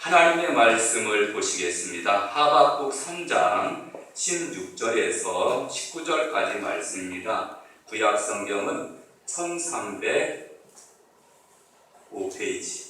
하나님의 말씀을 보시겠습니다. 하박국 3장 16절에서 19절까지 말씀입니다. 구약 성경은 1305페이지.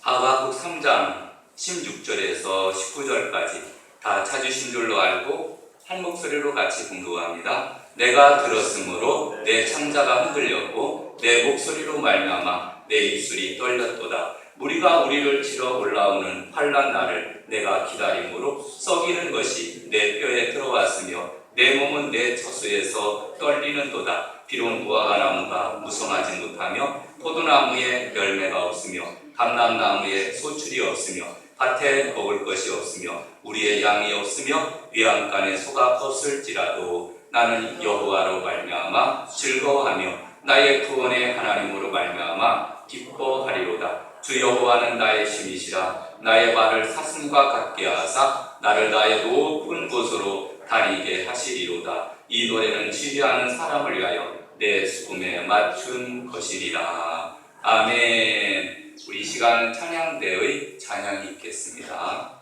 하박국 3장 16절에서 19절까지 다 찾으신 줄로 알고 한 목소리로 같이 공부합니다. 내가 들었으므로 내 창자가 흔들렸고 내 목소리로 말미암아 내 입술이 떨렸도다. 무리가 우리를 치러 올라오는 환난 날을 내가 기다림으로 썩이는 것이 내 뼈에 들어왔으며 내 몸은 내 처소에서 떨리는도다. 비록 무화과나무가 무성하지 못하며 포도나무에 열매가 없으며 감람나무에 소출이 없으며 밭에 먹을 것이 없으며 우리의 양이 없으며 외양간에 소가 없을지라도 나는 여호와로 말미암아 즐거워하며 나의 구원의 하나님으로 말미암아 기뻐하리로다. 주 여호와는 나의 힘이시라. 나의 발을 사슴과 같게 하사 나를 나의 높은 곳으로 다니게 하시리로다. 이 노래는 지휘하는 사람을 위하여 내 수금에 맞춘 것이리라. 아멘. 우리 시간 찬양대의 찬양이 있겠습니다.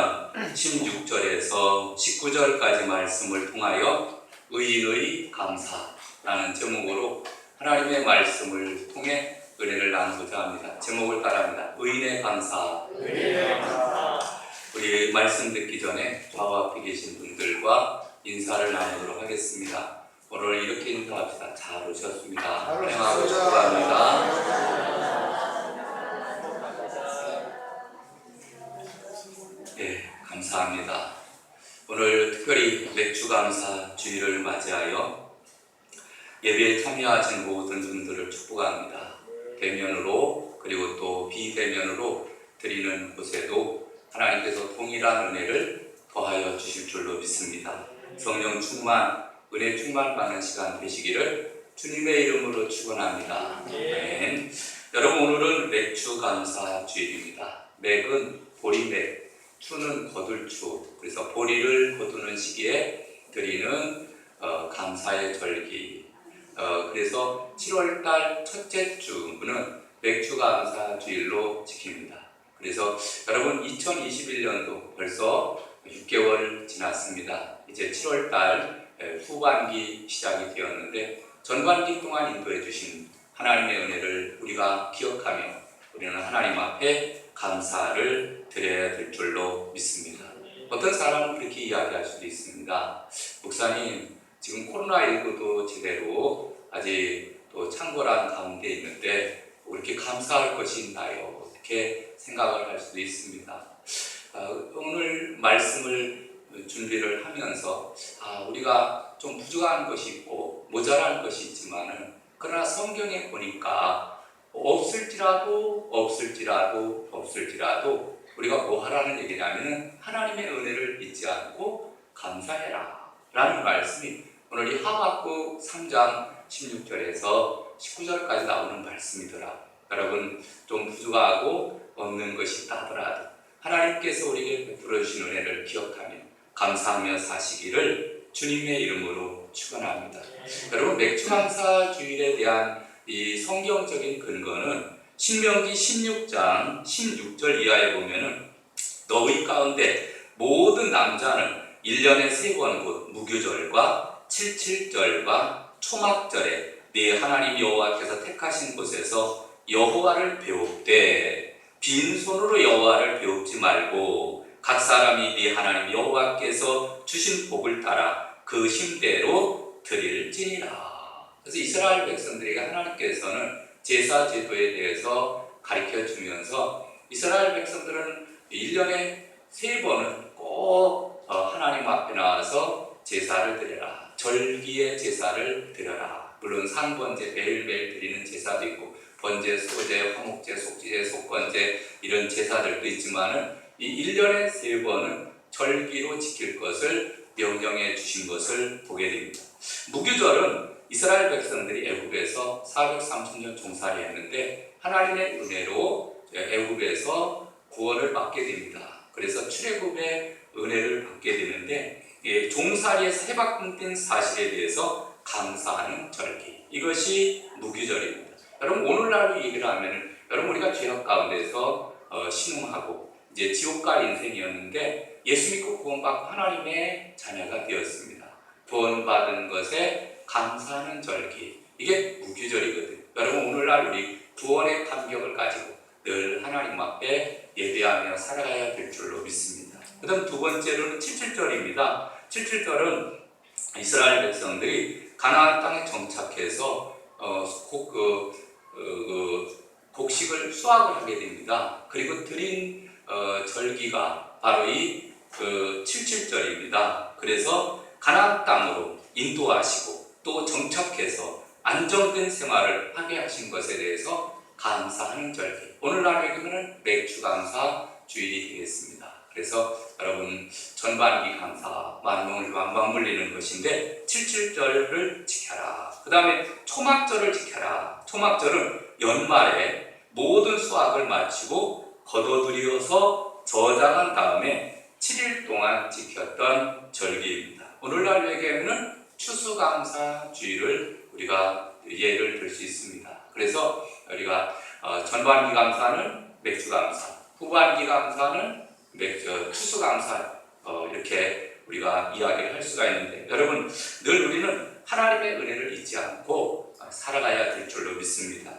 3장 16절에서 19절까지 말씀을 통하여 의인의 감사라는 제목으로 하나님의 말씀을 통해 은혜를 나누고자 합니다. 제목을 따라합니다. 의인의 감사. 우리 말씀 듣기 전에 좌우 앞에 계신 분들과 인사를 나누도록 하겠습니다. 오늘 이렇게 인사합시다. 잘 오셨습니다. 환영하고 축복합니다. 네, 감사합니다. 오늘 특별히 맥주감사 주일을 맞이하여 예배에 참여하신 모든 분들을 축복합니다. 대면으로 그리고 또 비대면으로 드리는 곳에도 하나님께서 동일한 은혜를 더하여 주실 줄로 믿습니다. 성령 충만, 은혜 충만받는 시간 되시기를 주님의 이름으로 축원합니다. 아멘. 여러분, 오늘은 맥주감사 주일입니다. 맥은 보리맥, 추는 거둘추. 그래서 보리를 거두는 시기에 드리는 감사의 절기. 그래서 7월달 첫째 주는 맥주감사 주일로 지킵니다. 그래서 여러분, 2021년도 벌써 6개월 지났습니다. 이제 7월달 후반기 시작이 되었는데 전반기 동안 인도해 주신 하나님의 은혜를 우리가 기억하며 우리는 하나님 앞에 감사를 드려야 될 줄로 믿습니다. 어떤 사람은 그렇게 이야기할 수도 있습니다. 목사님, 지금 코로나19도 제대로 아직 또 창궐한 가운데 있는데 그렇게 감사할 것이 있나요? 이렇게 생각을 할 수도 있습니다. 오늘 말씀을 준비를 하면서 우리가 좀 부족한 것이 있고 모자란 것이 있지만은 그러나 성경에 보니까 없을지라도 우리가 뭐 하라는 얘기냐면은 하나님의 은혜를 잊지 않고 감사해라 라는 말씀이 오늘 이 하박국 3장 16절에서 19절까지 나오는 말씀이더라. 여러분, 좀 부족하고 없는 것이 있다 하더라도 하나님께서 우리에게 베풀어 주신 은혜를 기억하며 감사하며 사시기를 주님의 이름으로 축원합니다. 여러분, 맥주감사 주일에 대한 이 성경적인 근거는 신명기 16장 16절 이하에 보면은 너희 가운데 모든 남자는 1년에 3번 곧 무교절과 칠칠절과 초막절에 네 하나님 여호와께서 택하신 곳에서 여호와를 배웁되 빈손으로 여호와를 배웁지 말고 각 사람이 네 하나님 여호와께서 주신 복을 따라 그 힘대로 드릴지니라. 그래서 이스라엘 백성들에게 하나님께서는 제사 제도에 대해서 가르쳐 주면서 이스라엘 백성들은 1년에 3번은 꼭 하나님 앞에 나와서 제사를 드려라. 절기의 제사를 드려라. 물론 상번제 매일매일 드리는 제사도 있고 번제, 소제, 화목제, 속지제, 속건제 이런 제사들도 있지만은 이 1년에 3번은 절기로 지킬 것을 명령해 주신 것을 보게 됩니다. 무교절은 이스라엘 백성들이 애굽에서 430년 종살이 했는데 하나님의 은혜로 애굽에서 구원을 받게 됩니다. 그래서 출애굽의 은혜를 받게 되는데 종살이에서 해방된 사실에 대해서 감사하는 절기, 이것이 무교절입니다. 여러분, 오늘날로 얘기를 하면 여러분, 우리가 죄악 가운데서 신음하고 이제 지옥갈 인생이었는데 예수 믿고 구원받고 하나님의 자녀가 되었습니다. 구원받은 것에 감사하는 절기, 이게 무교절이거든요. 여러분, 오늘날 우리 구원의 감격을 가지고 늘 하나님 앞에 예배하며 살아가야 될 줄로 믿습니다. 그 다음 두 번째로는 칠칠절입니다. 칠칠절은 이스라엘 백성들이 가나안 땅에 정착해서 곡식을 수확을 하게 됩니다. 그리고 드린 절기가 바로 이 칠칠절입니다. 그래서 가나안 땅으로 인도하시고 또 정착해서 안정된 생활을 하게 하신 것에 대해서 감사하는 절기, 오늘날에는 맥주감사 주일이 되겠습니다. 그래서 여러분, 전반기 감사 만명을 맞물리는 것인데 칠칠절을 지켜라. 그 다음에 초막절을 지켜라. 초막절은 연말에 모든 수확을 마치고 거둬들여서 저장한 다음에 7일 동안 지켰던 절기입니다. 오늘날 얘기하면 추수감사 주일을 우리가 예를 들 수 있습니다. 그래서 우리가 전반기 감사는 맥주감사, 후반기 감사는 추수감사 이렇게 우리가 이야기를 할 수가 있는데, 여러분 늘 우리는 하나님의 은혜를 잊지 않고 살아가야 될 줄로 믿습니다.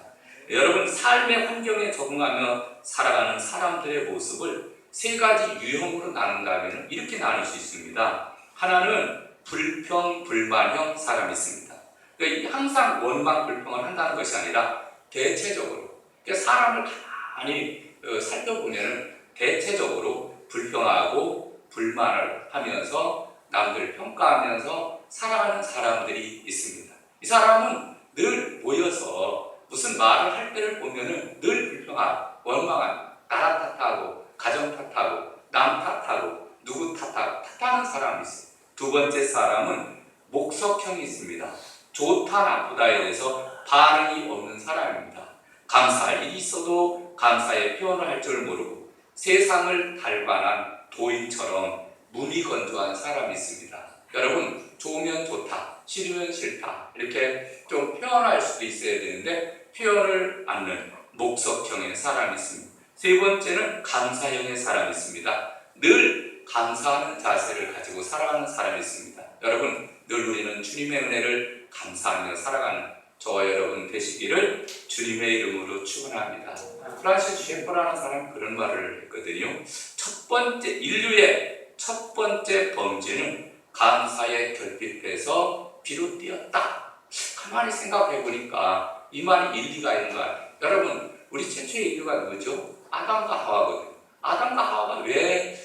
여러분 삶의 환경에 적응하며 살아가는 사람들의 모습을 세 가지 유형으로 나눈다면 이렇게 나눌 수 있습니다. 하나는 불평, 불만형 사람이 있습니다. 그러니까 항상 원망, 불평을 한다는 것이 아니라 대체적으로, 그러니까 사람을 가만히 살펴보면 대체적으로 불평하고 불만을 하면서 남들 평가하면서 살아가는 사람들이 있습니다. 이 사람은 늘 모여서 무슨 말을 할 때를 보면은 늘 불평하고 원망하고 나라 탓하고 가정 탓하고 남 탓하고 누구 탓하는 사람이 있어요. 두 번째 사람은 목석형이 있습니다. 좋다 나쁘다에 대해서 반응이 없는 사람입니다. 감사할 일이 있어도 감사의 표현을 할 줄 모르고 세상을 달관한 도인처럼 무미건조한 사람이 있습니다. 여러분 좋으면 좋다, 싫으면 싫다 이렇게 좀 표현할 수도 있어야 되는데 표현을 않는 목석형의 사람이 있습니다. 세 번째는 감사형의 사람이 있습니다. 늘 감사하는 자세를 가지고 살아가는 사람이 있습니다. 여러분 늘 우리는 주님의 은혜를 감사하며 살아가는 저와 여러분 되시기를 주님의 이름으로 축원합니다. 프란시스 셰퍼라는 사람이 그런 말을 했거든요. 인류의 첫 번째 범죄는 감사의 결핍에서 비롯되었다. 가만히 생각해 보니까 이 말이 일리가 있는 것 같아요. 여러분 우리 최초의 인류가 누구죠? 아담과 하와거든요. 아담과 하와가 왜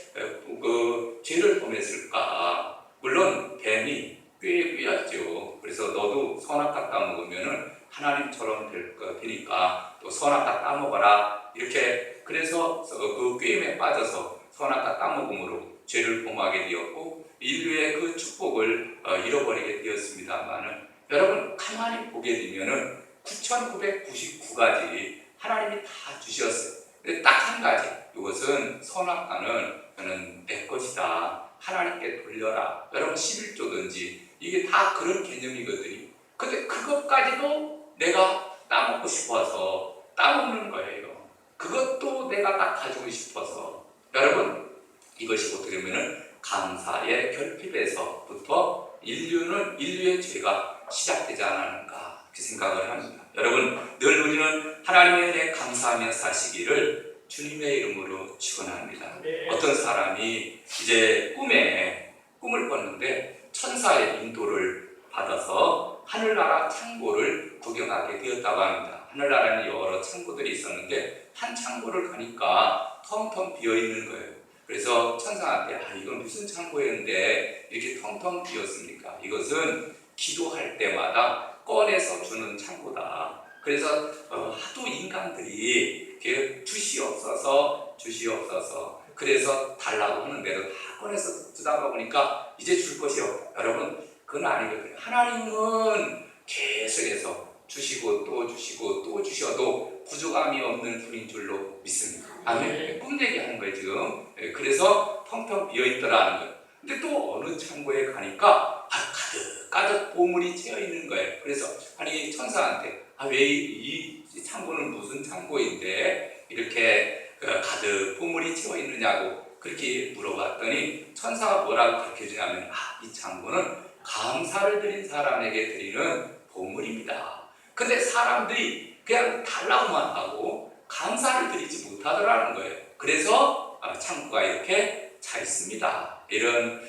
죄를 범했을까? 물론 뱀이 꾀에 꾀였죠. 그래서 너도 선악과 따먹으면은 하나님처럼 되니까 또 선악과 따먹어라. 이렇게 그래서 그 꾀임에 빠져서 선악과 따먹음으로 죄를 범하게 되었고 인류의 그 축복을 잃어버리게 되었습니다만은 여러분 가만히 보게 되면은 9,999가지 하나님이 다 주셨어요. 근데 딱 한 가지, 이것은 선악과는 저는 내 것이다. 하나님께 돌려라. 여러분 11조든지 이게 다 그런 개념이거든요. 근데 그것까지도 내가 따먹고 싶어서 따먹는 거예요. 그것도 내가 딱 가지고 싶어서. 여러분 이것이 어떻게 보면 감사의 결핍에서부터 인류의 죄가 시작되지 않았는가 이렇게 생각을 합니다. 여러분 늘 우리는 하나님의 은혜에 감사하며 사시기를 주님의 이름으로 축원합니다. 어떤 사람이 이제 꿈을 꿨는데 천사의 인도를 받아서 하늘나라 창고를 구경하게 되었다고 합니다. 하늘나라에는 여러 창고들이 있었는데 한 창고를 가니까 텅텅 비어있는 거예요. 그래서 천사한테 이건 무슨 창고였는데 이렇게 텅텅 비었습니까? 이것은 기도할 때마다 꺼내서 주는 창고다. 그래서 하도 인간들이 주시옵소서 그래서 달라고 하는데도 다 꺼내서 주다가 보니까 이제 줄 것이 없다. 여러분 그건 아니거든요. 하나님은 계속해서 주시고 또 주시고 또 주셔도 부족함이 없는 분인 줄로 믿습니다. 아멘. 꿈 얘기하는 거예요 지금. 그래서 텅텅 비어있더라는 거예요. 근데 또 어느 창고에 가니까 가득 보물이 채워 있는 거예요. 그래서 아니 천사한테 왜 이 창고는 무슨 창고인데 이렇게 가득 보물이 채워 있느냐고 그렇게 물어봤더니 천사가 뭐라고 가르쳐 주냐면 이 창고는 감사를 드린 사람에게 드리는 보물입니다. 근데 사람들이 그냥 달라고만 하고 감사를 드리지 못하더라는 거예요. 그래서 창고가 이렇게 차 있습니다. 이런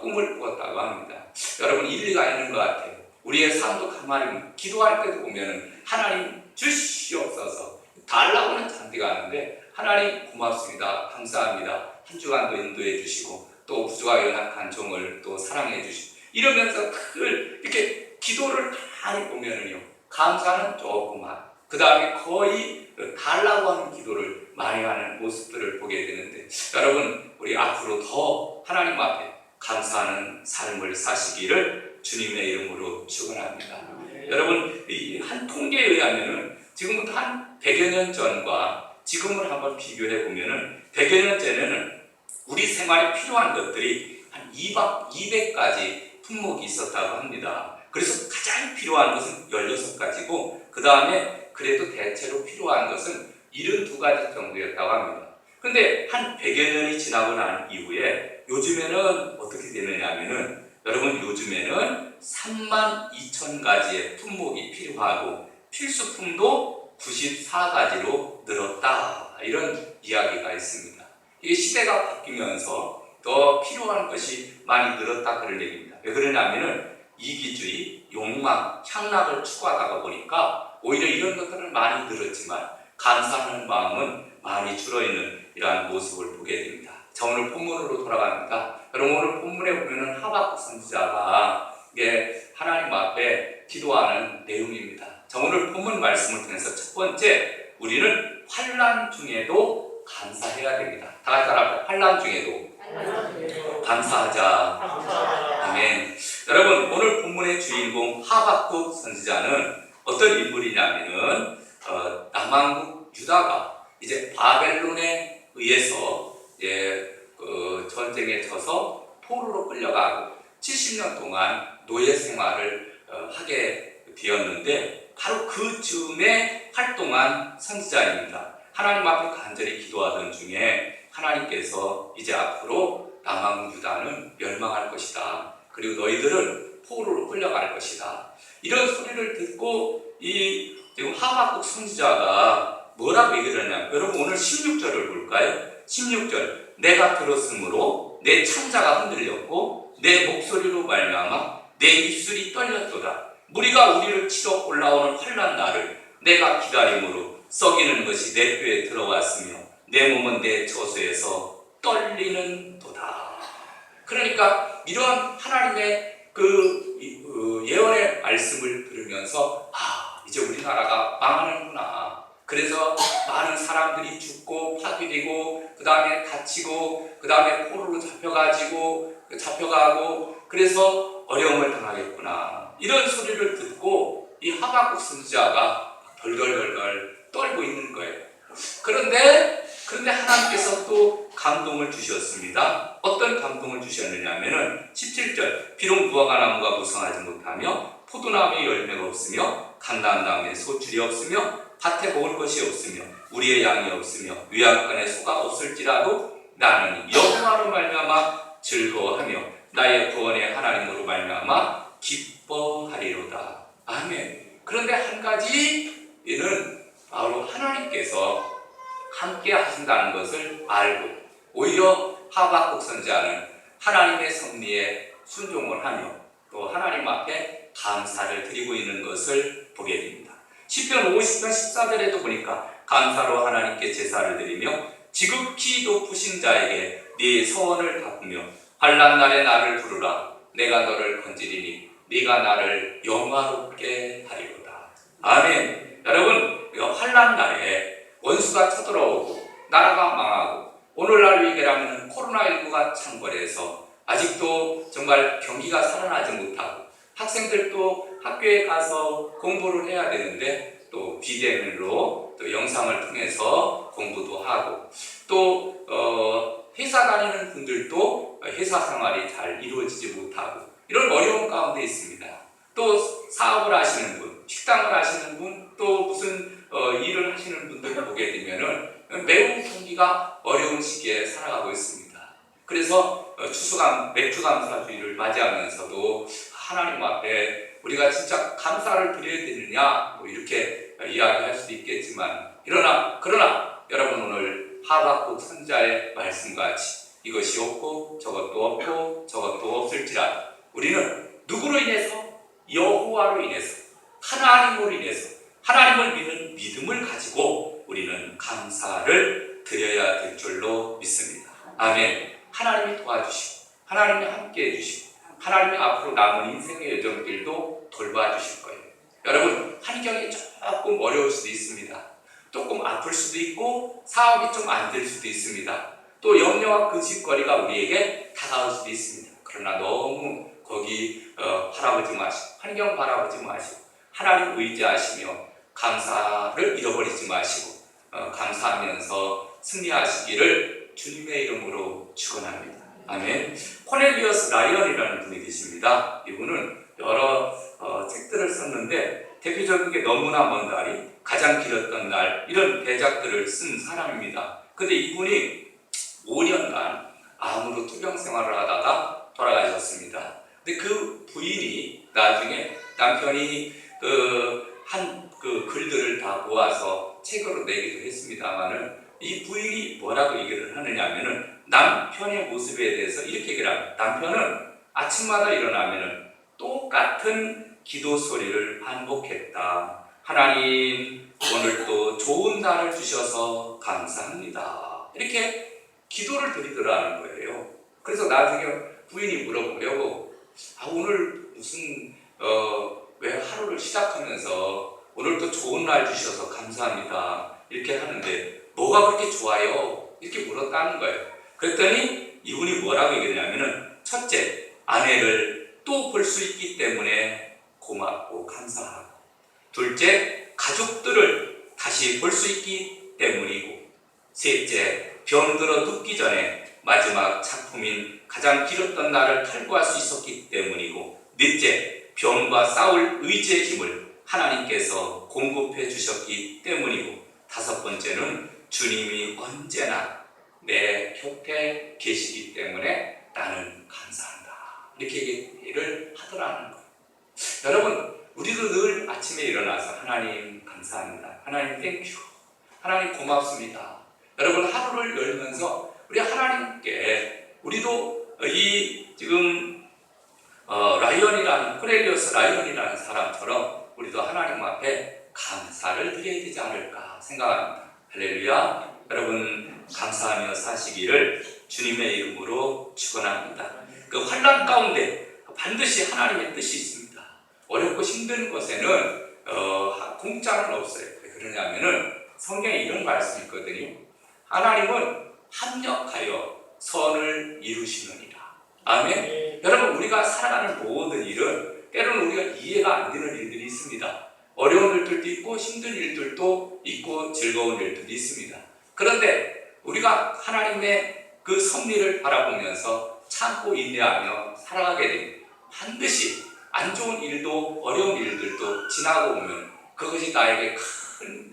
꿈을 꾸었다고 합니다. 여러분 일리가 있는 것 같아요. 우리의 삶도 가만히 기도할 때도 보면 하나님 주시옵소서 달라고는 잔디가 하는데 하나님 고맙습니다. 감사합니다. 한 주간도 인도해 주시고 또 부족하고 연약한 종을 또 사랑해 주시고 이러면서 이렇게 기도를 가만히 보면은요 감사는 조금만 그 다음에 거의 달라고 하는 기도를 많이 하는 모습들을 보게 되는데 여러분 우리 앞으로 더 하나님 앞에 감사하는 삶을 사시기를 주님의 이름으로 축원합니다. 여러분 한 통계에 의하면은 지금부터 한 100여 년 전과 지금을 한번 비교해 보면은 100여 년 전에는 우리 생활에 필요한 것들이 한 200가지 품목이 있었다고 합니다. 그래서 가장 필요한 것은 16가지고 그 다음에 그래도 대체로 필요한 것은 72가지 정도였다고 합니다. 근데 한 100여 년이 지나고 난 이후에 요즘에는 어떻게 되느냐 하면은 여러분 요즘에는 32,000가지의 품목이 필요하고 필수품도 94가지로 늘었다. 이런 이야기가 있습니다. 이게 시대가 바뀌면서 더 필요한 것이 많이 늘었다 그런 얘기입니다. 왜 그러냐면은 이기주의, 욕망, 향락을 추구하다가 보니까 오히려 이런 것들은 많이 늘었지만 감사하는 마음은 많이 줄어있는 이러한 모습을 보게 됩니다. 자, 오늘 본문으로 돌아갑니다. 여러분 오늘 본문에 보면은 하박국 선지자가 하나님 앞에 기도하는 내용입니다. 자, 오늘 본문 말씀을 통해서 첫 번째 우리는 환난 중에도 감사해야 됩니다. 다 같이 따라합시다. 환난 중에도 감사하자. 아멘. 여러분 오늘 본문의 주인공 하박국 선지자는 어떤 인물이냐면은 남왕국 유다가 이제 바벨론에 의해서 전쟁에 져서 포로로 끌려가고 70년 동안 노예 생활을 하게 되었는데 바로 그 즈음에 활동한 선지자입니다. 하나님 앞에 간절히 기도하던 중에 하나님께서 이제 앞으로 남왕국 유다는 멸망할 것이다. 그리고 너희들은 포로로 끌려갈 것이다. 이런 소리를 듣고 지금 하박국 선지자가 뭐라고 얘기를 하냐면 여러분 오늘 16절을 볼까요? 16절 내가 들었으므로 내 창자가 흔들렸고 내 목소리로 말미암아 내 입술이 떨렸도다. 무리가 우리를 치러 올라오는 환난 날을 내가 기다림으로 썩이는 것이 내 뼈에 들어왔으며 내 몸은 내 처소에서 떨리는 도다. 그러니까 이러한 하나님의 예언의 말씀을 들으면서 이제 우리나라가 망하는구나. 그래서 많은 사람들이 죽고 파괴되고 그 다음에 다치고 그 다음에 포로로 잡혀가고 그래서 어려움을 당하겠구나. 이런 소리를 듣고 이 하박국 선지자가 덜덜덜덜 떨고 있는 거예요. 그런데 하나님께서 또 감동을 주셨습니다. 어떤 감동을 주셨느냐 하면은 17절 비록 무화과 나무가 무성하지 못하며 포도나무에 열매가 없으며 감람나무에 소출이 없으며 밭에 먹을 것이 없으며 우리의 양이 없으며 위안간에 소가 없을지라도 나는 여호와로 말미암아 즐거워하며 나의 구원의 하나님으로 말미암아 기뻐하리로다. 아멘. 그런데 한 가지는 바로 하나님께서 함께 하신다는 것을 알고 오히려 하박국 선지자는 하나님의 섭리에 순종을 하며 또 하나님 앞에 감사를 드리고 있는 것을 보게 됩니다. 시편 50편 14절에도 보니까 감사로 하나님께 제사를 드리며 지극히 높으신 자에게 네 서원을 갚으며 환난 날에 나를 부르라. 내가 너를 건지리니 네가 나를 영화롭게 하리로다. 아멘. 여러분 환난 날에 원수가 쳐들어오고 나라가 망하고 오늘날 위기라면 코로나19가 창궐해서 아직도 정말 경기가 살아나지 못하고 학생들도 학교에 가서 공부를 해야 되는데 또 비대면으로 또 영상을 통해서 공부도 하고 또 회사 다니는 분들도 회사 생활이 잘 이루어지지 못하고 이런 어려운 가운데 있습니다. 또 사업을 하시는 분, 식당을 하시는 분, 또 무슨 일을 하시는 분들 보게 되면은 매우 경기가 어려운 시기에 살아가고 있습니다. 그래서 맥주감사주의를 맞이하면서도 하나님 앞에 우리가 진짜 감사를 드려야 되느냐 이렇게 이야기할 수도 있겠지만 그러나 여러분 오늘 하박국 선지자의 말씀같이 이것이 없고 저것도 없을지라도 우리는 누구로 인해서? 여호와로 인해서 하나님으로 인해서 하나님을 믿는 믿음을 가지고 우리는 감사를 드려야 될 줄로 믿습니다. 아멘. 하나님이 도와주시고 하나님이 함께해 주시고 하나님이 앞으로 남은 인생의 여정길도 돌봐주실 거예요. 여러분 환경이 조금 어려울 수도 있습니다. 조금 아플 수도 있고 사업이 좀 안 될 수도 있습니다. 또 염려와 근심거리가 우리에게 다가올 수도 있습니다. 그러나 너무 거기 바라보지 마시고 환경 바라보지 마시고 하나님 의지하시며 감사를 잃어버리지 마시고 감사하면서 승리하시기를 주님의 이름으로 축원합니다. 아멘. 코넬리어스 라이언이라는 분이 계십니다. 이분은 여러 책들을 썼는데 대표적인 게 너무나 먼 날이 가장 길었던 날 이런 대작들을 쓴 사람입니다. 근데 이분이 5년간 암으로 투병 생활을 하다가 돌아가셨습니다. 근데 그 부인이 나중에 남편이 그 글들을 다 모아서 책으로 내기도 했습니다만은 이 부인이 뭐라고 얘기를 하느냐면은 남편의 모습에 대해서 이렇게 얘기를 합니다. 남편은 아침마다 일어나면은 똑같은 기도 소리를 반복했다. 하나님, 오늘도 좋은 날을 주셔서 감사합니다. 이렇게 기도를 드리더라는 거예요. 그래서 나중에 부인이 물어보려고, 오늘 무슨 왜 하루를 시작하면서 오늘도 좋은 날 주셔서 감사합니다. 이렇게 하는데 뭐가 그렇게 좋아요? 이렇게 물었다는 거예요. 그랬더니 이분이 뭐라고 얘기했냐면은, 첫째, 아내를 또 볼 수 있기 때문에 고맙고 감사하고, 둘째, 가족들을 다시 볼 수 있기 때문이고, 셋째, 병들어 눕기 전에 마지막 작품인 가장 길었던 날을 탈구할 수 있었기 때문이고, 넷째, 병과 싸울 의지의 힘을 하나님께서 공급해 주셨기 때문이고, 다섯 번째는 주님이 언제나 내 곁에 계시기 때문에 나는 감사한다. 이렇게 얘기를 하더라는 거예요. 여러분, 우리도 늘 아침에 일어나서 하나님 감사합니다. 하나님 땡큐. 하나님 고맙습니다. 여러분, 하루를 열면서 우리 하나님께 우리도 이 지금 코넬리오스 라이언이라는 사람처럼 우리도 하나님 앞에 감사를 드려야 되지 않을까 생각합니다. 할렐루야. 여러분, 감사하며 사시기를 주님의 이름으로 축원합니다. 그 환난 가운데 반드시 하나님의 뜻이 있습니다. 어렵고 힘든 것에는 공짜는 없어요. 왜 그러냐면은 성경에 이런 말씀이 있거든요. 하나님은 합력하여 선을 이루시느니라. 아멘. 여러분, 우리가 살아가는 모든 일은 때로는 우리가 이해가 안 되는 일들이 있습니다. 어려운 일들도 있고 힘든 일들도 있고 즐거운 일들도 있습니다. 그런데 우리가 하나님의 그 섭리를 바라보면서 참고 인내하며 살아가게 됩니다. 반드시 안 좋은 일도 어려운 일들도 지나고 보면 그것이 나에게 큰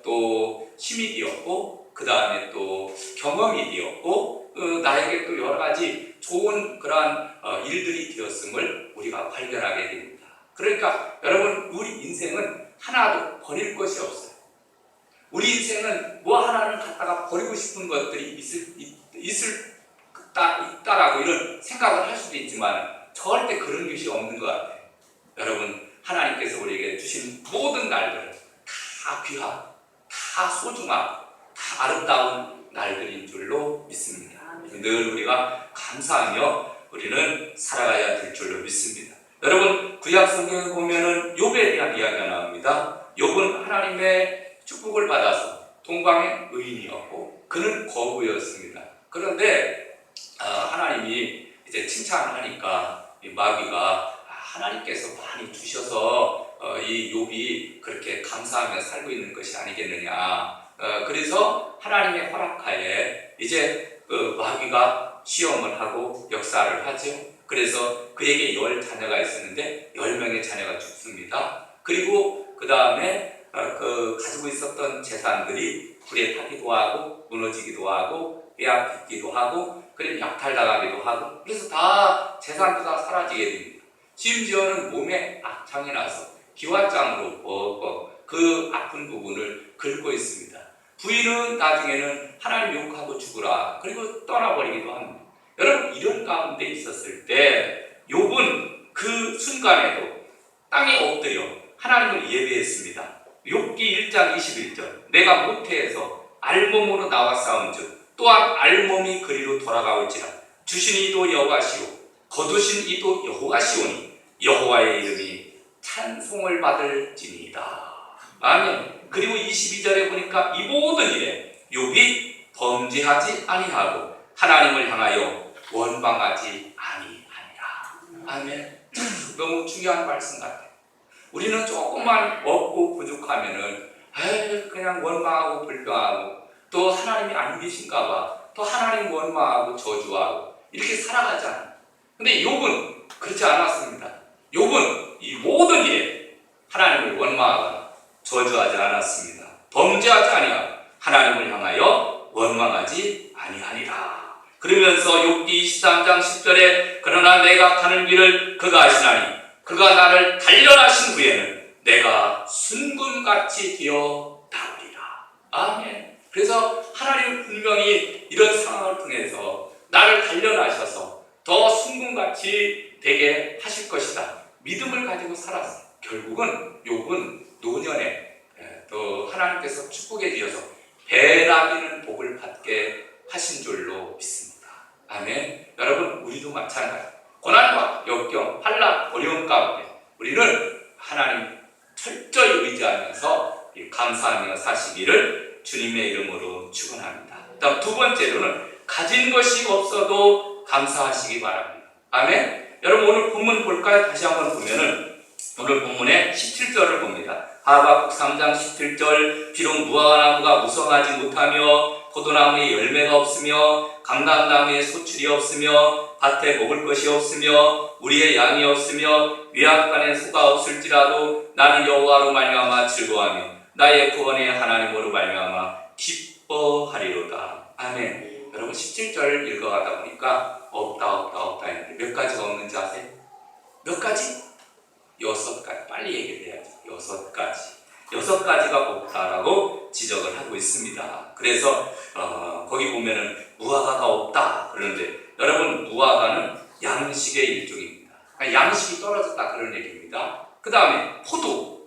또 힘이 되었고, 그 다음에 또 경험이 되었고, 나에게 또 여러 가지 좋은 그러한 일들이 되었음을 우리가 발견하게 됩니다. 그러니까 여러분, 우리 인생은 하나도 버릴 것이 없어요. 우리 인생은 뭐 하나를 갖다가 버리고 싶은 것들이 있다라고 이런 생각을 할 수도 있지만 절대 그런 것이 없는 것 같아요. 여러분, 하나님께서 우리에게 주신 모든 날들은 다 귀하고 다 소중하고 다 아름다운 날들인 줄로 믿습니다. 늘 우리가 감사하며 우리는 살아가야 될 줄로 믿습니다. 여러분, 구약 성경에 보면은 욥에 대한 이야기가 나옵니다. 욥은 하나님의 축복을 받아서 동방의 의인이었고 그는 거부였습니다. 그런데 하나님이 이제 칭찬을 하니까 이 마귀가 하나님께서 많이 주셔서 이 욥이 그렇게 감사하며 살고 있는 것이 아니겠느냐. 그래서 하나님의 허락하에 이제 마귀가 시험을 하고 역사를 하죠. 그래서 그에게 10자녀가 있었는데 10명의 자녀가 죽습니다. 그리고 그 다음에 가지고 있었던 재산들이 불에 타기도 하고 무너지기도 하고 빼앗기도 하고 그리고 약탈당하기도 하고, 그래서 다 재산도 다 사라지게 됩니다. 심지어는 몸에 악창이 나서 기와장으로 뻑뻑 그 아픈 부분을 긁고 있습니다. 부인은 나중에는 하나님 욕하고 죽으라 그리고 떠나버리기도 합니다. 여러분, 이런 가운데 있었을 때 욥은 그 순간에도 땅에 엎드려 하나님을 예배했습니다. 욥기 1장 21절, 내가 모태에서 알몸으로 나와 싸운즉 또한 알몸이 그리로 돌아가올지라. 주신 이도 여호와시오 거두신 이도 여호와시오니 여호와의 이름이 찬송을 받을지니이다. 아멘. 그리고 22절에 보니까 이 모든 일에 욥이 범죄하지 아니하고 하나님을 향하여 원망하지 아니하니라. 아멘. 너무 중요한 말씀 같아요. 우리는 조금만 없고 부족하면은 그냥 원망하고 불평하고 또 하나님이 안 계신가 봐 또 하나님 원망하고 저주하고 이렇게 살아가잖아요. 근데 욥은 그렇지 않았습니다. 욥은 이 모든 일에 하나님을 원망하거나 저주하지 않았습니다. 범죄하지 아니하고 하나님을 향하여 원망하지 아니하니라. 그러면서 욥기 23장 10절에 그러나 내가 가는 길을 그가 아시나니 그가 나를 단련하신 후에는 내가 순금같이 되어 나으리라. 아멘. 그래서 하나님은 분명히 이런 상황을 통해서 나를 단련하셔서 더 순금같이 되게 하실 것이다. 믿음을 가지고 살았어요. 결국은 욥은 노년에 또 하나님께서 축복해 주셔서 배나기는 복을 받게 하신 줄로 믿습니다. 아멘. 여러분, 우리도 마찬가지. 고난과 역경, 환난, 어려움 가운데 우리는 하나님 철저히 의지하면서 감사하며 사시기를 주님의 이름으로 축원합니다. 다음 두 번째로는 가진 것이 없어도 감사하시기 바랍니다. 아멘. 여러분, 오늘 본문 볼까요? 다시 한번 보면은 오늘 본문의 17절을 봅니다. 하박국 3장 17절 비록 무화과나무가 무성하지 못하며 포도나무에 열매가 없으며 감람나무에 소출이 없으며 밭에 먹을 것이 없으며 우리의 양이 없으며 외양간에 소가 없을지라도 나는 여호와로 말미암아 즐거워하며 나의 구원의 하나님으로 말미암아 기뻐하리로다. 아멘. 여러분 17절 읽어가다 보니까 없다 했는데 몇 가지가 없는지 아세요? 몇 가지? 6가지. 빨리 얘기를 해야죠. 6가지가 없다라고 지적을 하고 있습니다. 그래서 거기 보면은 무화과가 없다 그러는데 여러분 무화과는 양식의 일종입니다. 그러니까 양식이 떨어졌다 그런 얘기입니다. 그 다음에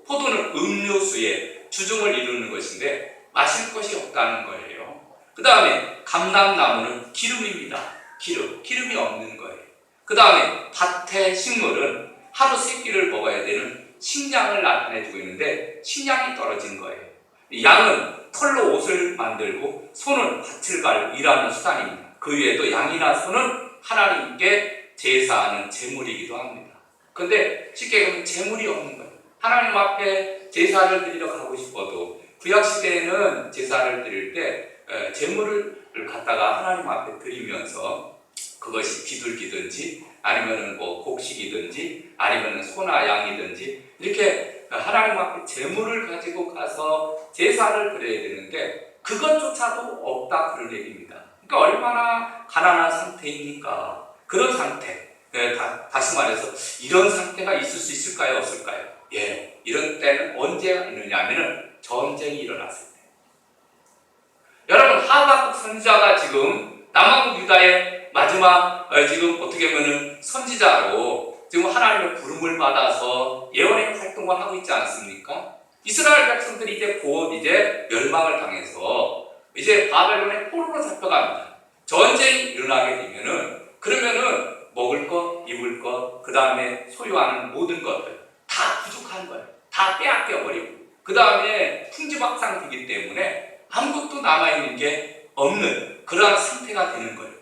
포도는 음료수의 주종을 이루는 것인데 마실 것이 없다는 거예요. 그 다음에 감람나무는 기름입니다. 기름이 없는 거예요. 그 다음에 밭의 식물은 하루 3끼를 먹어야 되는 식량을 나타내주고 있는데 식량이 떨어진 거예요. 양은 털로 옷을 만들고 소는 밭을 갈고 일하는 수단입니다. 그 외에도 양이나 소는 하나님께 제사하는 제물이기도 합니다. 그런데 쉽게 보면 제물이 없는 거예요. 하나님 앞에 제사를 드리러 가고 싶어도 구약시대에는 제사를 드릴 때 제물을 갖다가 하나님 앞에 드리면서 그것이 비둘기든지 아니면은 뭐 곡식이든지 아니면은 소나 양이든지 이렇게 하나님 앞에 제물을 가지고 가서 제사를 드려야 되는데 그것조차도 없다 그런 얘기입니다. 그러니까 얼마나 가난한 상태입니까? 그런 상태. 다시 말해서 이런 상태가 있을 수 있을까요? 없을까요? 예, 이런 때는 언제 있느냐 하면은 전쟁이 일어났을 때. 여러분 하박국 선지자가 지금 남왕국 유다의 마지막 지금 어떻게 보면은 선지자로 지금 하나님의 부름을 받아서 예언의 활동을 하고 있지 않습니까? 이스라엘 백성들이 이제 곧 멸망을 당해서 이제 바벨론의 포로로 잡혀갑니다. 전쟁이 일어나게 되면은 그러면은 먹을 것, 입을 것, 그 다음에 소유하는 모든 것들 다 부족한 거예요. 다 빼앗겨 버리고 그 다음에 풍지박산되기 때문에 아무것도 남아있는 게 없는 그러한 상태가 되는 거예요.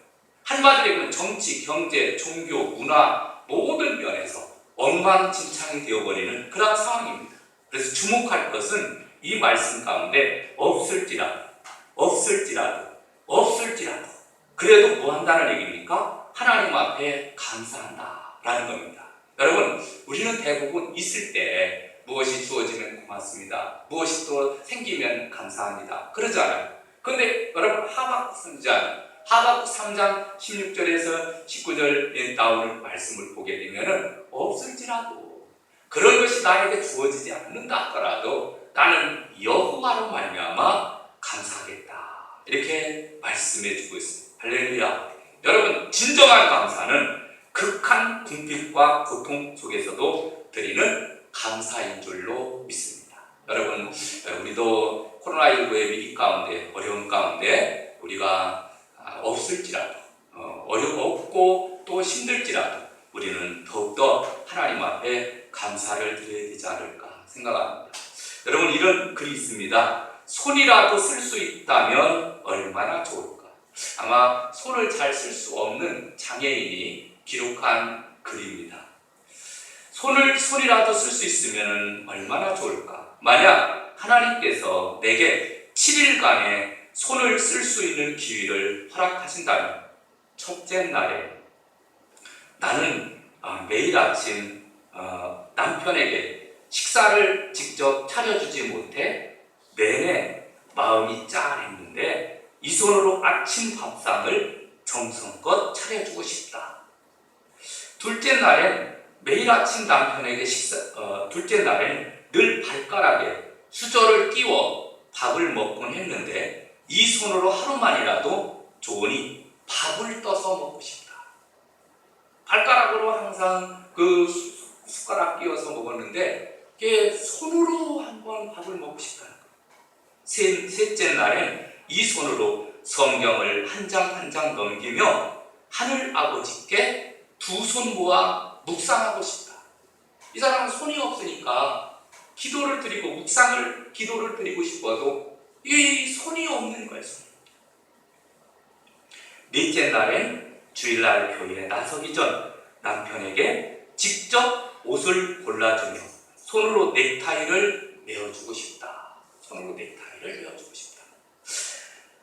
한마디로 얘기하면 정치, 경제, 종교, 문화 모든 면에서 엉망진창이 되어버리는 그런 상황입니다. 그래서 주목할 것은 이 말씀 가운데 없을지라도 그래도 뭐 한다는 얘기입니까? 하나님 앞에 감사한다라는 겁니다. 여러분 우리는 대부분 있을 때 무엇이 주어지면 고맙습니다. 무엇이 또 생기면 감사합니다. 그러잖아요. 그런데 여러분 하박국 선지자는 하박국 3장 16절에서 19절에 나오는 말씀을 보게 되면은 없을지라도 그런 것이 나에게 주어지지 않는다 하더라도 나는 여호와로 말미암아 감사하겠다 이렇게 말씀해 주고 있습니다. 할렐루야. 여러분 진정한 감사는 극한 궁핍과 고통 속에서도 드리는 감사인 줄로 믿습니다. 여러분 우리도 코로나19의 위기 가운데 어려움 가운데 우리가 없을지라도 어렵고 또 힘들지라도 우리는 더욱더 하나님 앞에 감사를 드려야 되지 않을까 생각합니다. 여러분 이런 글이 있습니다. 손이라도 쓸 수 있다면 얼마나 좋을까. 아마 손을 잘 쓸 수 없는 장애인이 기록한 글입니다. 손이라도 쓸 수 있으면 얼마나 좋을까. 만약 하나님께서 내게 7일간의 손을 쓸 수 있는 기회를 허락하신다면 첫째 날에 나는 매일 아침 남편에게 식사를 직접 차려주지 못해 내내 마음이 짠했는데 이 손으로 아침 밥상을 정성껏 차려주고 싶다. 둘째 날엔 매일 아침 남편에게 둘째 날엔 늘 발가락에 수저를 끼워 밥을 먹곤 했는데 이 손으로 하루만이라도 좋으니 밥을 떠서 먹고 싶다. 발가락으로 항상 그 숟가락 끼워서 먹었는데 이게 손으로 한번 밥을 먹고 싶다는 거예요. 셋째 날엔 이 손으로 성경을 한 장 한 장 넘기며 하늘 아버지께 두 손 모아 묵상하고 싶다. 이 사람은 손이 없으니까 기도를 드리고 기도를 드리고 싶어도 이 손이 없는 거예요. 넷째 날엔 주일날 교회에 나서기 전 남편에게 직접 옷을 골라주며 손으로 넥타이를 메어주고 싶다.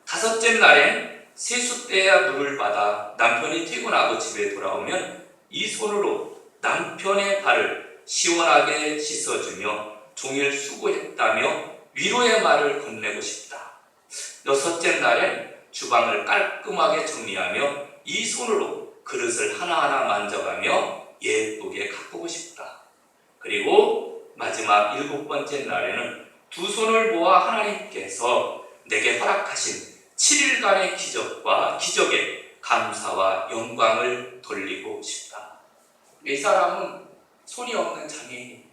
다섯째 날엔 세숫대야 물을 받아 남편이 퇴근하고 집에 돌아오면 이 손으로 남편의 발을 시원하게 씻어주며 종일 수고했다며 위로의 말을 건네고 싶다. 여섯째 날엔 주방을 깔끔하게 정리하며 이 손으로 그릇을 하나하나 만져가며 예쁘게 가꾸고 싶다. 그리고 마지막 일곱 번째 날에는 두 손을 모아 하나님께서 내게 허락하신 7일간의 기적에 감사와 영광을 돌리고 싶다. 이 사람은 손이 없는 장애인.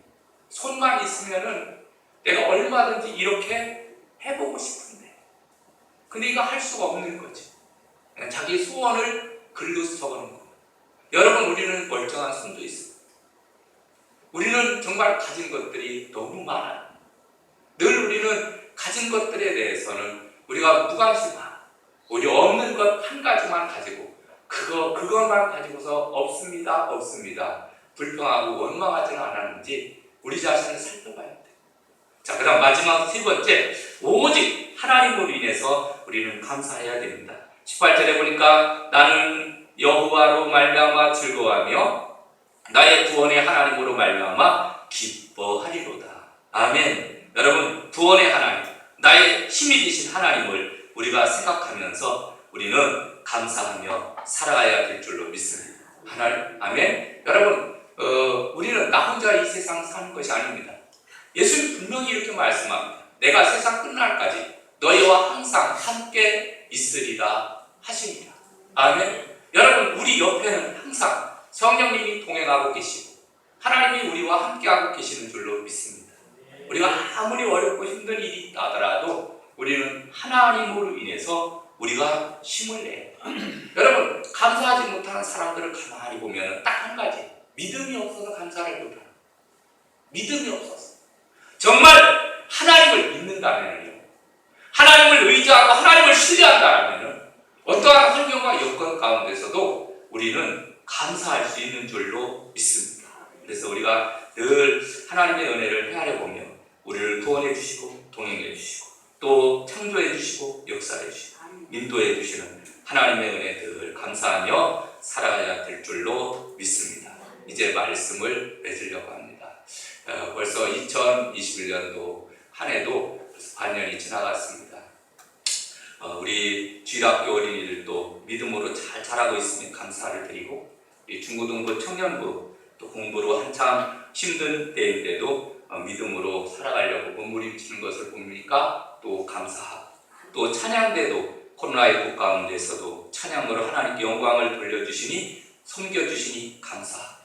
손만 있으면은 내가 얼마든지 이렇게 해보고 싶은데. 근데 이거 할 수가 없는 거지. 자기 소원을 글로 써보는 거예요. 여러분, 우리는 멀쩡한 손도 있어요. 우리는 정말 가진 것들이 너무 많아요. 늘 우리는 가진 것들에 대해서는 우리가 무관심하고 우리 없는 것 한 가지만 가지고 그것만 가지고서 없습니다 불평하고 원망하지는 않았는지 우리 자신을 살펴봐야 돼요. 자, 그 다음 마지막 세 번째, 오직 하나님으로 인해서 우리는 감사해야 됩니다. 18절에 보니까 나는 여호와로 말미암아 즐거워하며 나의 구원의 하나님으로 말미암아 기뻐하리로다. 아멘. 여러분, 구원의 하나님, 나의 힘이 되신 하나님을 우리가 생각하면서 우리는 감사하며 살아가야 될 줄로 믿습니다. 하나님, 아멘. 여러분, 우리는 나 혼자 이 세상 사는 것이 아닙니다. 예수님 분명히 이렇게 말씀합니다. 내가 세상 끝날까지 너희와 항상 함께 있으리라 하십니다. 아멘. 여러분, 우리 옆에는 항상 성령님이 동행하고 계시고 하나님이 우리와 함께하고 계시는 줄로 믿습니다. 우리가 아무리 어렵고 힘든 일이 있다 하더라도 우리는 하나님으로 인해서 우리가 힘을 내요. 여러분, 감사하지 못하는 사람들을 가만히 보면 딱 한 가지, 믿음이 없어서 감사를 못하는. 믿음이 없어서. 정말 하나님을 믿는다면요, 하나님을 의지하고 하나님을 신뢰한다면 어떠한 환경과 여건 가운데서도 우리는 감사할 수 있는 줄로 믿습니다. 그래서 우리가 늘 하나님의 은혜를 헤아려 보며 우리를 구원해 주시고 동행해 주시고 또 창조해 주시고 역사해 주시고 인도해 주시는 하나님의 은혜 늘 감사하며 살아가야 될 줄로 믿습니다. 이제 말씀을 맺으려고 합니다. 벌써 2021년도 한 해도 벌써 반년이 지나갔습니다. 우리 주일학교 어린이들도 믿음으로 잘 자라고 있으면 감사를 드리고, 우리 중고등부 청년부 또 공부로 한참 힘든 때인데도 믿음으로 살아가려고 몸부림치는 것을 보니까 또 감사하고, 또 찬양대도 코로나19 가운데서도 찬양으로 하나님께 영광을 돌려주시니 섬겨주시니 감사하고,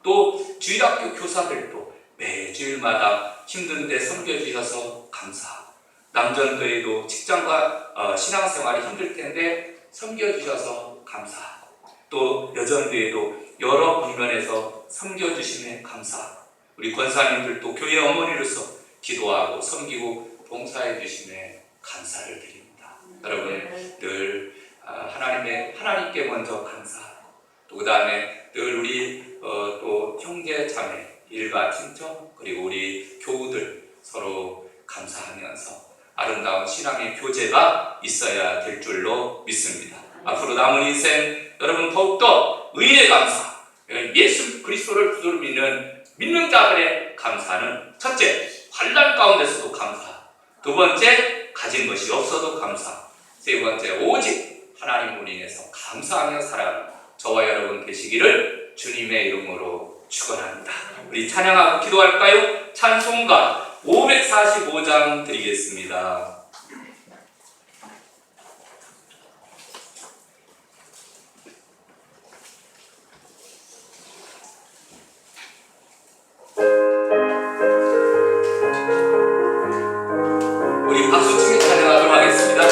또 주일학교 교사들도 매주일마다 힘든데 섬겨주셔서 감사하고, 남전도에도 직장과 신앙생활이 힘들 텐데 섬겨주셔서 감사하고, 또 여전도에도 여러 방면에서 섬겨주시면 감사하고, 우리 권사님들도 교회 어머니로서 기도하고 섬기고 봉사해 주시면 감사를 드립니다. 여러분, 늘 하나님께 먼저 감사하고, 또 그 다음에 늘 우리 또 형제 자매, 일가 친척, 그리고 우리 교우들 서로 감사하면서 아름다운 신앙의 교제가 있어야 될 줄로 믿습니다. 앞으로 남은 인생 여러분 더욱더 의의 감사, 예수 그리스도를 구주로 믿는 자들의 감사는 첫째, 환난 가운데서도 감사, 두 번째, 가진 것이 없어도 감사, 세 번째, 오직 하나님을 인해서 감사하며 살아가는 저와 여러분 되시기를 주님의 이름으로 축원합니다. 우리 찬양하고 기도할까요? 찬송가 545장 드리겠습니다. 우리 박수치며 찬양하도록 하겠습니다.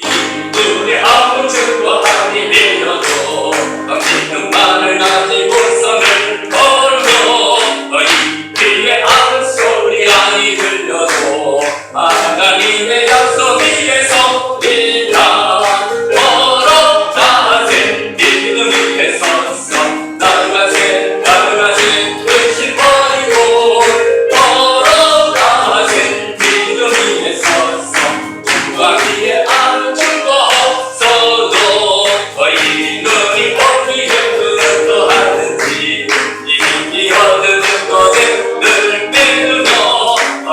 이분의 아무증과 함이 되어도 믿음만을 가지고 선을 걸고 이 길의 아무 소리 아니 들려도 하나님의 약속 위에서 일단 걸어가세 믿음 위에 섰어 나가세 의심 버리고 걸어가세 믿음 위에 섰어 누가 위에 아무 증거 없어도 이 눈이 어떻게 흘러하는지 이미 얻은 것은 늘 믿으며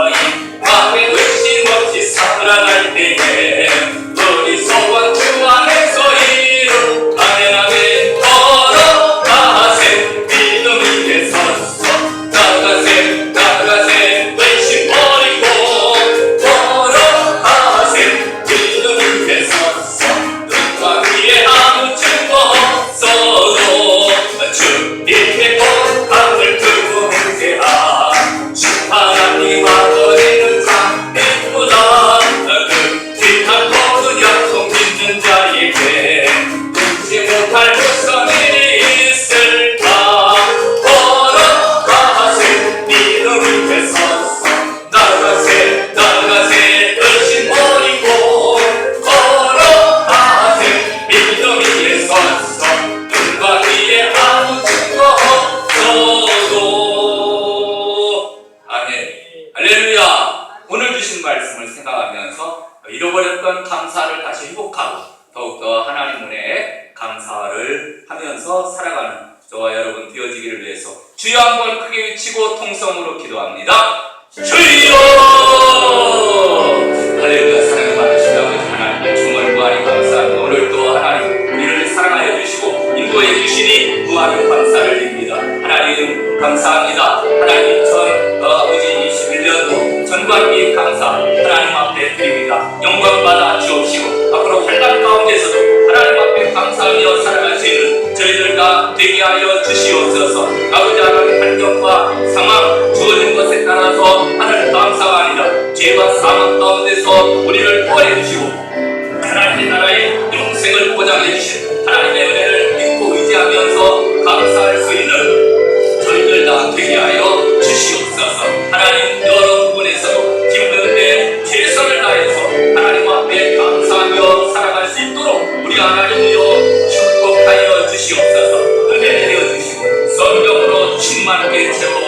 이 맘에 의심 없이 살아갈 때에 우리 소원 주 안에서 이룬 아멘 걸어가세 믿음 위에 섰어 나가세 의심 버리고 걸어가세 믿음 위에 섰어 누가 위에 아무 증거 없어도 주님의 복함을 두고 행세하 주 하나님 아버지는 참 이쁘다 그 귀한 복은 약속 믿는 자에게 잊지 못할 무슨 일이 있을까 걸어가세 믿음 위에 섰어 나가세 의심 버리고 걸어가세 믿음 위에 섰어 눈과 귀에 아무 증거 없어도 아멘. 할렐루야. 오늘 주신 말씀을 생각하면서 잃어버렸던 감사를 다시 회복하고 더욱더 하나님 은혜에 감사를 하면서 살아가는 저와 여러분 되어지기를 위해서 주여 한번 크게 외치고 통성으로 기도합니다. 주여! 할렐루야. 사랑을 받으신 아버지 하나님 정말 무한히 감사합니다. 오늘도 하나님 우리를 사랑하여 주시고 인도해 주시니 무한히 감사를 드립니다. 하나님 감사합니다. 하나님 아버지 21년도 전반기 감사 하나님 앞에 드립니다. 영광 받아 주옵시고 앞으로 환난 가운데서도 하나님 앞에 감사하며 살아갈 수 있는 저희들 다 되게 하여 주시옵소서. 아버지 하나님 환경과 상황 주어진 것에 따라서 하나님 감사가 아니라 죄와 사망 가운데서 우리를 구원해 주시고 하나님의 나라의 영생을 보장해 주신 하나님의 은혜를 믿고 의지하면서 감사할 수 있는 저희들 다 되게 하여 주시옵소서. 하나님 여러 부분에서도 힘든데 최선을 다해서 하나님 앞에 감사하며 살아갈 수 있도록 우리 하나님이여 축복하여 주시옵소서. 은혜 내려 주시고 성령으로 충만하게 채워